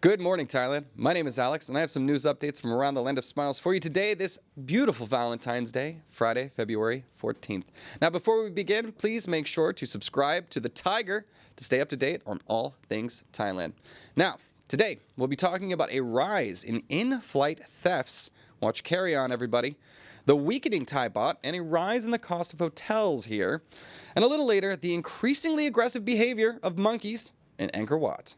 Good morning, Thailand. My name is Alex, and I have some news updates from around the land of smiles for you today, this beautiful Valentine's Day, Friday, February 14th. Now, before we begin, please make sure to subscribe to the Thaiger to stay up to date on all things Thailand. Now, today, we'll be talking about a rise in in-flight thefts. Watch carry on, everybody. The weakening Thai Baht and a rise in the cost of hotels here. And a little later, the increasingly aggressive behavior of monkeys in Angkor Wat.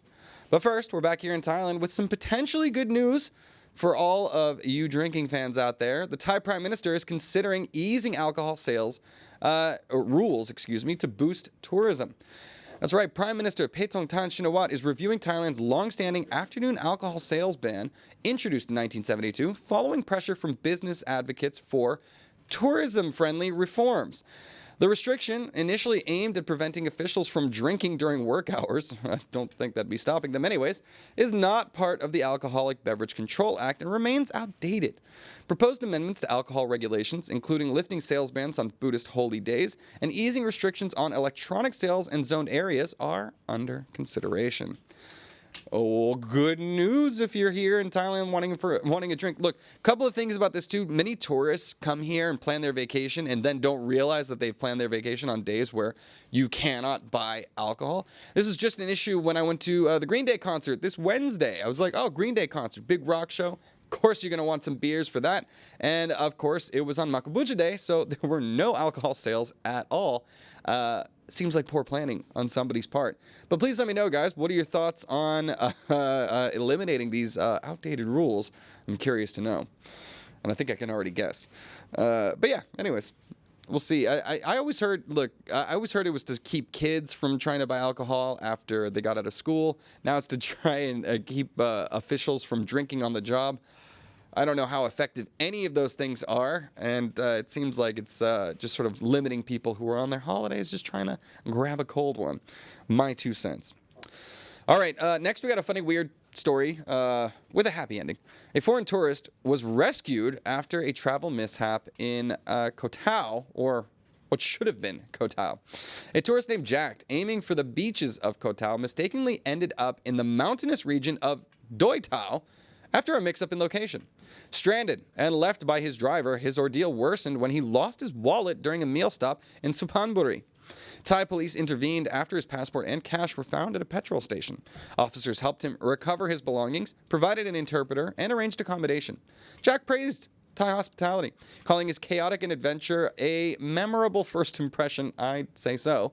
But first, we're back here in Thailand with some potentially good news for all of you drinking fans out there. The Thai Prime Minister is considering easing alcohol sales rules, to boost tourism. That's right, Prime Minister Paetongtarn Shinawatra is reviewing Thailand's long-standing afternoon alcohol sales ban, introduced in 1972, following pressure from business advocates for tourism-friendly reforms. The restriction, initially aimed at preventing officials from drinking during work hours, I don't think that'd be stopping them anyways, is not part of the Alcoholic Beverage Control Act and remains outdated. Proposed amendments to alcohol regulations, including lifting sales bans on Buddhist holy days and easing restrictions on electronic sales in zoned areas, are under consideration. Oh, good news if you're here in Thailand wanting a drink. Look, a couple of things about this too. Many tourists come here and plan their vacation and then don't realize that they've planned their vacation on days where you cannot buy alcohol. This is just an issue when I went to the Green Day concert this Wednesday. I was like, oh, Green Day concert, big rock show. Of course, you're going to want some beers for that. And of course, it was on Macau Day, so there were no alcohol sales at all. Seems like poor planning on somebody's part. But please let me know, guys, what are your thoughts on eliminating these outdated rules? I'm curious to know. And I think I can already guess. But yeah, anyways, we'll see. I always heard, I always heard it was to keep kids from trying to buy alcohol after they got out of school. Now it's to try and keep officials from drinking on the job. I don't know how effective any of those things are, and it seems like it's just sort of limiting people who are on their holidays just trying to grab a cold one. My 2 cents. All right, next we got a funny, weird story with a happy ending. A foreign tourist was rescued after a travel mishap in Koh Tao, or what should have been Koh Tao. A tourist named Jack, aiming for the beaches of Koh Tao, mistakenly ended up in the mountainous region of Doi Tao after a mix-up in location. Stranded and left by his driver, his ordeal worsened when he lost his wallet during a meal stop in Suphanburi. Thai police intervened after his passport and cash were found at a petrol station. Officers helped him recover his belongings, provided an interpreter, and arranged accommodation. Jack praised Thai hospitality, calling his chaotic adventure a memorable first impression. I'd say so.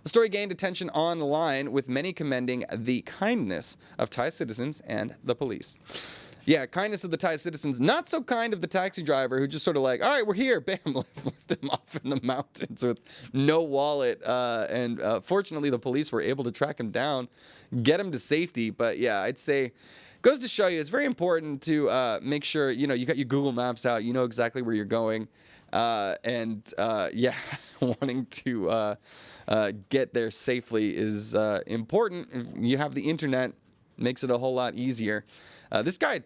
The story gained attention online, with many commending the kindness of Thai citizens and the police. Yeah, kindness of the Thai citizens, not so kind of the taxi driver who just sort of like, all right, we're here, bam, left him off in the mountains with no wallet. And fortunately, the police were able to track him down, get him to safety. But yeah, I'd say goes to show you it's very important to make sure, you got your Google Maps out, you know exactly where you're going. Yeah, wanting to get there safely is important. If you have the internet, makes it a whole lot easier. This guy,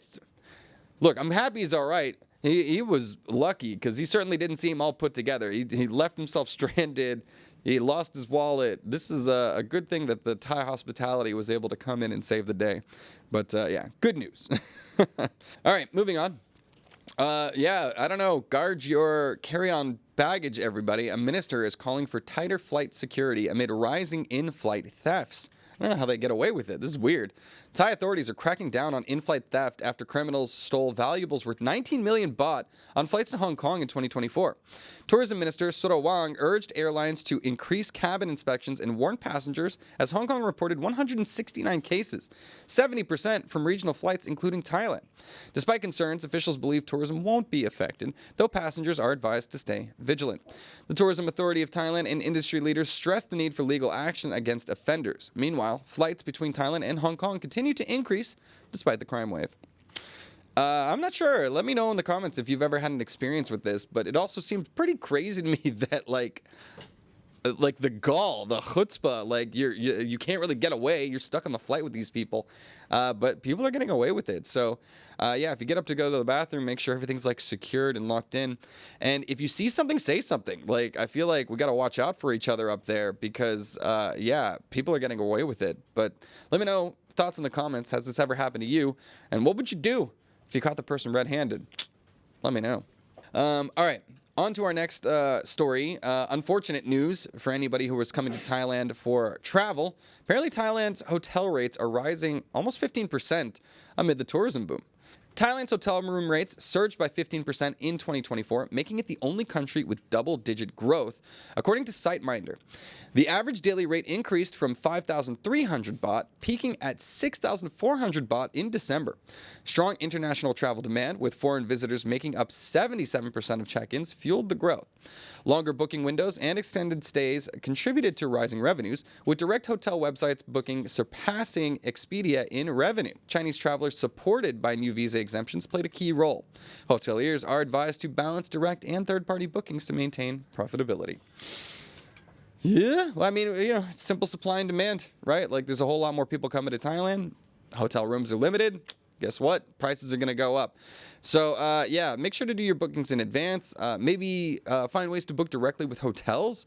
look, I'm happy he's all right. He was lucky because he certainly didn't seem all put together. He left himself stranded. He lost his wallet. This is a good thing that the Thai hospitality was able to come in and save the day. But yeah, good news. All right, moving on. Yeah, I don't know. Guard your carry-on baggage, everybody. A minister is calling for tighter flight security amid rising in-flight thefts. I don't know how they get away with it. This is weird. Thai authorities are cracking down on in-flight theft after criminals stole valuables worth 19 million baht on flights to Hong Kong in 2024. Tourism Minister Sorawang urged airlines to increase cabin inspections and warn passengers as Hong Kong reported 169 cases, 70% from regional flights including Thailand. Despite concerns, officials believe tourism won't be affected, though passengers are advised to stay vigilant. The Tourism Authority of Thailand and industry leaders stressed the need for legal action against offenders. Meanwhile, flights between Thailand and Hong Kong continue to increase despite the crime wave. I'm not sure. Let me know in the comments if you've ever had an experience with this, but it also seems pretty crazy to me that like the gall, the chutzpah, like you can't really get away. You're stuck on the flight with these people, but people are getting away with it. So yeah, if you get up to go to the bathroom, make sure everything's like secured and locked in. And if you see something, say something. Like, I feel like we got to watch out for each other up there because yeah, people are getting away with it. But let me know thoughts in the comments. Has this ever happened to you? And what would you do if you caught the person red-handed? Let me know. All right. On to our next story. Unfortunate news for anybody who was coming to Thailand for travel. Apparently, Thailand's hotel rates are rising almost 15% amid the tourism boom. Thailand's hotel room rates surged by 15% in 2024, making it the only country with double-digit growth, according to SiteMinder. The average daily rate increased from 5,300 baht, peaking at 6,400 baht in December. Strong international travel demand, with foreign visitors making up 77% of check-ins, fueled the growth. Longer booking windows and extended stays contributed to rising revenues, with direct hotel websites booking surpassing Expedia in revenue. Chinese travelers supported by new visa exemptions played a key role. Hoteliers are advised to balance direct and third-party bookings to maintain profitability. Yeah, well, I mean, simple supply and demand, right? Like, there's a whole lot more people coming to Thailand. Hotel rooms are limited. Guess what? Prices are going to go up. So, yeah, make sure to do your bookings in advance. Maybe find ways to book directly with hotels.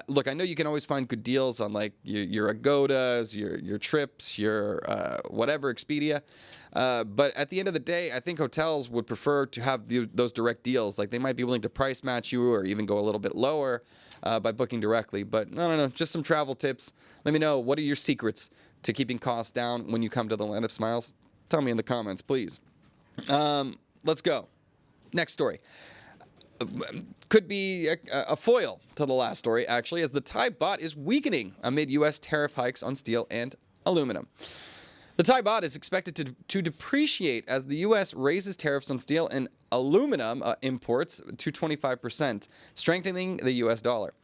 Look, I know you can always find good deals on, like, your Agodas, your Trips, your whatever, Expedia. But at the end of the day, I think hotels would prefer to have those direct deals. Like, they might be willing to price match you or even go a little bit lower by booking directly. But I don't know, just some travel tips. Let me know, what are your secrets to keeping costs down when you come to the Land of Smiles? Tell me in the comments, please. Let's go. Next story. Could be a foil to the last story, actually, as the Thai Baht is weakening amid U.S. tariff hikes on steel and aluminum. The Thai Baht is expected to depreciate as the U.S. raises tariffs on steel and aluminum imports to 25%, strengthening the U.S. dollar.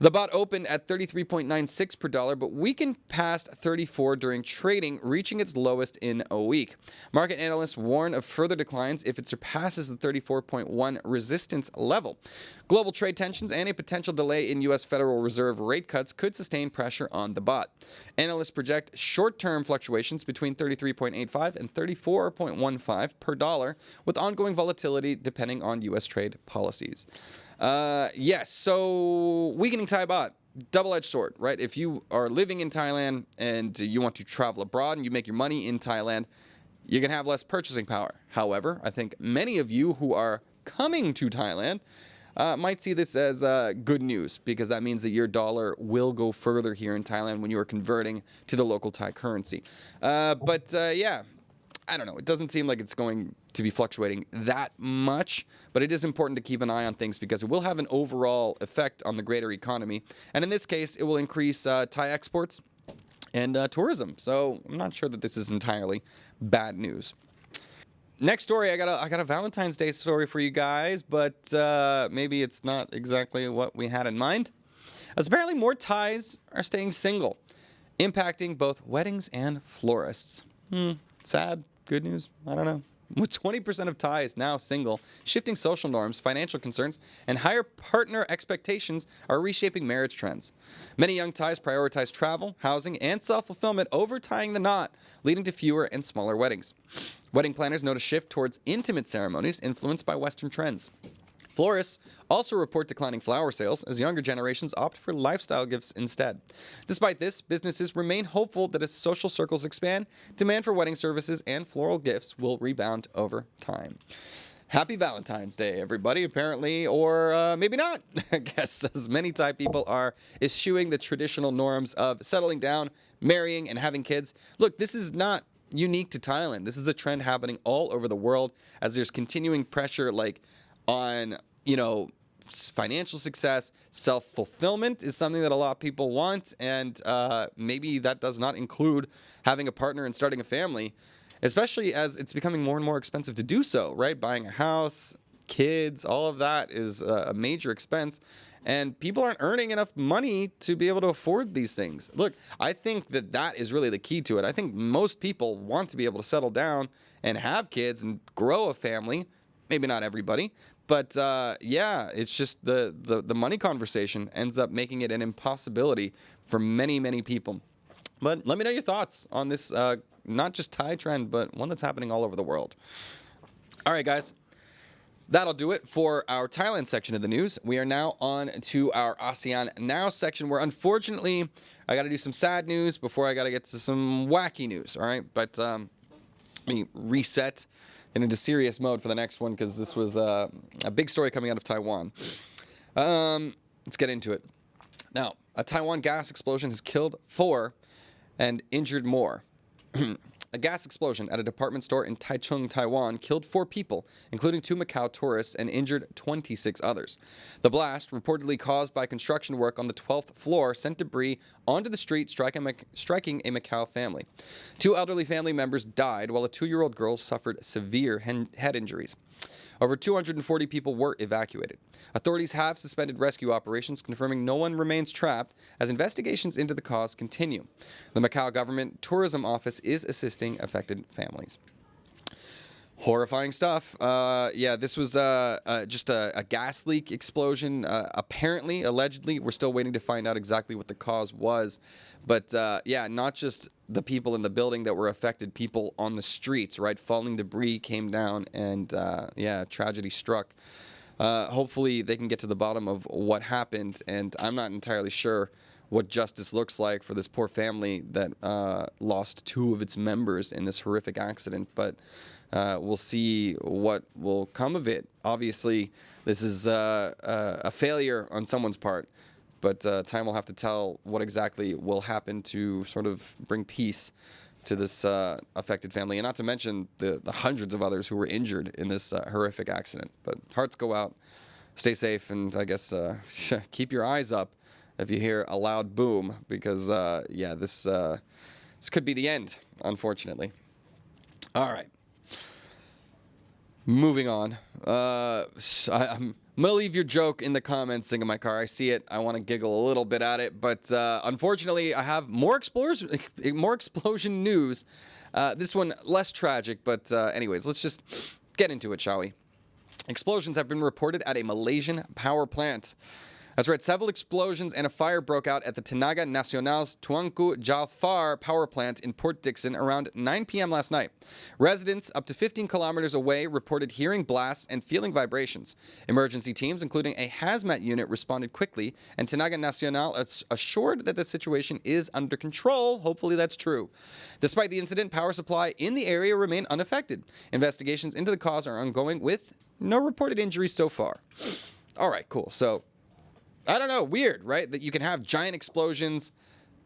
The baht opened at 33.96 per dollar, but weakened past 34 during trading, reaching its lowest in a week. Market analysts warn of further declines if it surpasses the 34.1 resistance level. Global trade tensions and a potential delay in U.S. Federal Reserve rate cuts could sustain pressure on the baht. Analysts project short-term fluctuations between 33.85 and 34.15 per dollar, with ongoing volatility depending on U.S. trade policies. Yes, so weakening Thai baht, double-edged sword, right? If you are living in Thailand and you want to travel abroad and you make your money in Thailand, you're going to have less purchasing power. However, I think many of you who are coming to Thailand might see this as good news, because that means that your dollar will go further here in Thailand when you are converting to the local Thai currency. Yeah, I don't know. It doesn't seem like it's going to be fluctuating that much, but it is important to keep an eye on things because it will have an overall effect on the greater economy. And in this case, it will increase Thai exports and tourism. So I'm not sure that this is entirely bad news. Next story, I got a Valentine's Day story for you guys, but maybe it's not exactly what we had in mind. As apparently more Thais are staying single, impacting both weddings and florists. Sad. Good news? I don't know. With 20% of Thais now single, shifting social norms, financial concerns, and higher partner expectations are reshaping marriage trends. Many young Thais prioritize travel, housing, and self-fulfillment over tying the knot, leading to fewer and smaller weddings. Wedding planners note a shift towards intimate ceremonies influenced by Western trends. Florists also report declining flower sales as younger generations opt for lifestyle gifts instead. Despite this, businesses remain hopeful that as social circles expand, demand for wedding services and floral gifts will rebound over time. Happy Valentine's Day, everybody, apparently, or maybe not. I guess as many Thai people are eschewing the traditional norms of settling down, marrying, and having kids. Look, this is not unique to Thailand. This is a trend happening all over the world as there's continuing pressure on, financial success. Self-fulfillment is something that a lot of people want, and maybe that does not include having a partner and starting a family, especially as it's becoming more and more expensive to do so, right? Buying a house, kids, all of that is a major expense, and people aren't earning enough money to be able to afford these things. Look, I think that is really the key to it. I think most people want to be able to settle down and have kids and grow a family. Maybe not everybody, but yeah, it's just the money conversation ends up making it an impossibility for many, many people. But let me know your thoughts on this, not just Thai trend, but one that's happening all over the world. All right, guys. That'll do it for our Thailand section of the news. We are now on to our ASEAN Now section, where unfortunately I got to do some sad news before I got to get to some wacky news. All right, but let me reset into serious mode for the next one, because this was a big story coming out of Taiwan. Let's get into it. Now, a Taiwan gas explosion has killed 4 and injured more. A gas explosion at a department store in Taichung, Taiwan, killed 4 people, including 2 Macau tourists, and injured 26 others. The blast, reportedly caused by construction work on the 12th floor, sent debris onto the street, striking a Macau family. 2 elderly family members died, while a 2-year-old girl suffered severe head injuries. Over 240 people were evacuated. Authorities have suspended rescue operations, confirming no one remains trapped as investigations into the cause continue. The Macau government tourism office is assisting affected families. Horrifying stuff. Yeah, this was just a gas leak explosion. Apparently, allegedly, we're still waiting to find out exactly what the cause was. But yeah, not just the people in the building that were affected, people on the streets, right? Falling debris came down, and yeah, tragedy struck. Hopefully, they can get to the bottom of what happened, and I'm not entirely sure what justice looks like for this poor family that lost 2 of its members in this horrific accident. But we'll see what will come of it. Obviously, this is a failure on someone's part, but time will have to tell what exactly will happen to sort of bring peace to this affected family, and not to mention the hundreds of others who were injured in this horrific accident. But hearts go out, stay safe, and I guess keep your eyes up if you hear a loud boom, because yeah, this could be the end, unfortunately. All right. Moving on. I'm going to leave your joke in the comments, Sing in My Car. I see it. I want to giggle a little bit at it. But unfortunately, I have more explosion news. This one less tragic. But anyways, let's just get into it, shall we? Explosions have been reported at a Malaysian power plant. That's right, several explosions and a fire broke out at the Tenaga Nasional's Tuanku Jalfar power plant in Port Dickson around 9 p.m. last night. Residents up to 15 kilometers away reported hearing blasts and feeling vibrations. Emergency teams, including a hazmat unit, responded quickly, and Tenaga Nasional assured that the situation is under control. Hopefully that's true. Despite the incident, power supply in the area remained unaffected. Investigations into the cause are ongoing, with no reported injuries so far. All right, cool. So, I don't know, weird, right? That you can have giant explosions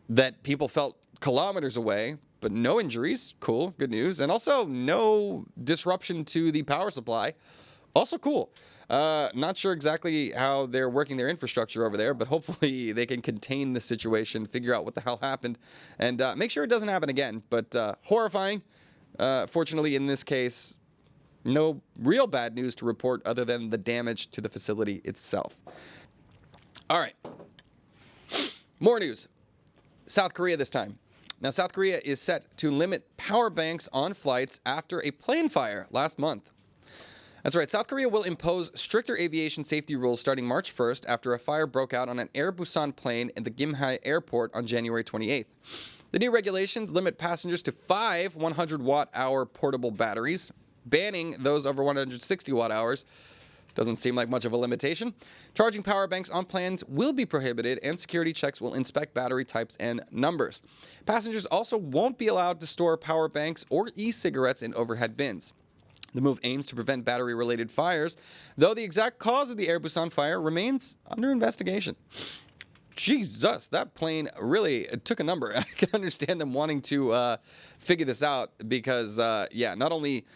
that people felt kilometers away, but no injuries. Cool, good news. And also no disruption to the power supply. Also cool. Not sure exactly how they're working their infrastructure over there, but hopefully they can contain the situation, figure out what the hell happened, and make sure it doesn't happen again. But horrifying. Fortunately, in this case, no real bad news to report other than the damage to the facility itself. All right. More news. South Korea this time. Now, South Korea is set to limit power banks on flights after a plane fire last month. That's right. South Korea will impose stricter aviation safety rules starting March 1st after a fire broke out on an Air Busan plane in the Gimhae airport on January 28th. The new regulations limit passengers to 5 100-watt-hour portable batteries, banning those over 160 watt-hours. Doesn't seem like much of a limitation. Charging power banks on planes will be prohibited, and security checks will inspect battery types and numbers. Passengers also won't be allowed to store power banks or e-cigarettes in overhead bins. The move aims to prevent battery-related fires, though the exact cause of the Air Busan fire remains under investigation. Jesus, that plane really took a number. I can understand them wanting to figure this out because, yeah, not only...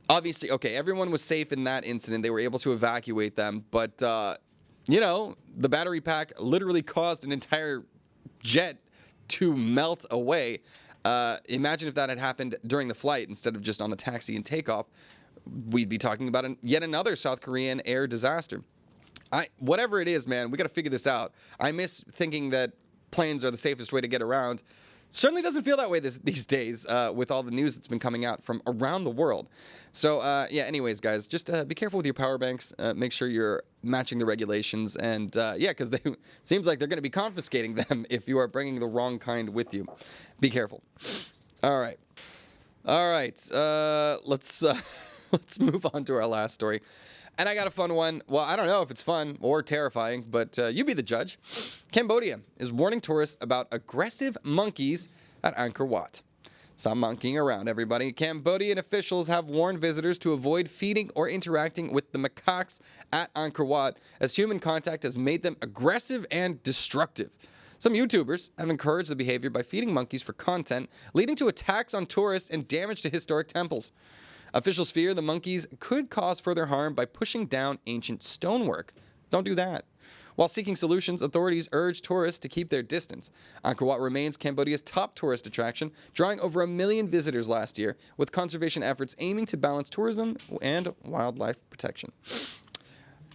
Obviously, okay, everyone was safe in that incident. They were able to evacuate them. But, you know, the battery pack literally caused an entire jet to melt away. Imagine if that had happened during the flight instead of just on the taxi and takeoff. We'd be talking about yet another South Korean air disaster. Whatever it is, man, we got to figure this out. I miss thinking that planes are the safest way to get around. Certainly doesn't feel that way these days with all the news that's been coming out from around the world. So, yeah, anyways, guys, just be careful with your power banks. Make sure you're matching the regulations. And, yeah, because it seems like they're going to be confiscating them if you are bringing the wrong kind with you. Be careful. All right. All right. Let's let's move on to our last story. And I got a fun one. Well, I don't know if it's fun or terrifying, but you be the judge. Cambodia is warning tourists about aggressive monkeys at Angkor Wat. Stop monkeying around, everybody. Cambodian officials have warned visitors to avoid feeding or interacting with the macaques at Angkor Wat, as human contact has made them aggressive and destructive. Some YouTubers have encouraged the behavior by feeding monkeys for content, leading to attacks on tourists and damage to historic temples. Officials fear the monkeys could cause further harm by pushing down ancient stonework. Don't do that. While seeking solutions, authorities urge tourists to keep their distance. Angkor Wat remains Cambodia's top tourist attraction, drawing over 1 million visitors last year, with conservation efforts aiming to balance tourism and wildlife protection.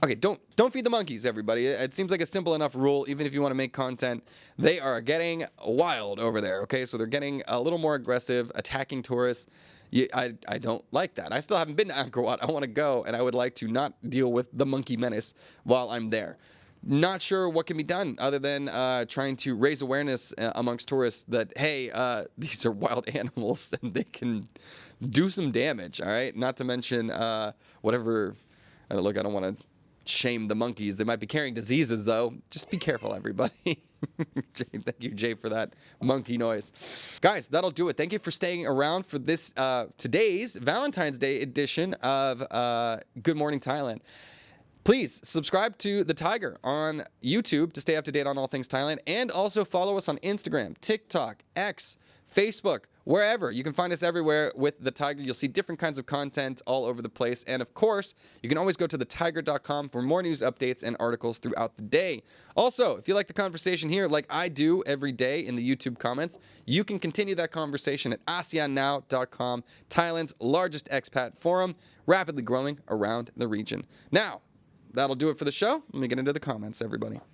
Okay, don't feed the monkeys, everybody. It seems like a simple enough rule, even if you want to make content. They are getting wild over there, okay? So they're getting a little more aggressive, attacking tourists. I don't like that. I still haven't been to Angkor Wat. I want to go, and I would like to not deal with the monkey menace while I'm there. Not sure what can be done other than trying to raise awareness amongst tourists that, hey, these are wild animals and they can do some damage, all right? Not to mention whatever. Look, I don't want to shame the monkeys. They might be carrying diseases, though. Just be careful, everybody. Thank you, Jay, for that monkey noise. Guys, that'll do it. Thank you for staying around for this today's Valentine's Day edition of Good Morning Thailand. Please subscribe to the Thaiger on YouTube to stay up to date on all things Thailand, and also follow us on Instagram, TikTok, X, Facebook, wherever. You can find us everywhere with the Thaiger. You'll see different kinds of content all over the place. And of course, you can always go to thetiger.com for more news updates and articles throughout the day. Also, if you like the conversation here, like I do every day in the YouTube comments, you can continue that conversation at ASEANnow.com, Thailand's largest expat forum, rapidly growing around the region. Now, that'll do it for the show. Let me get into the comments, everybody.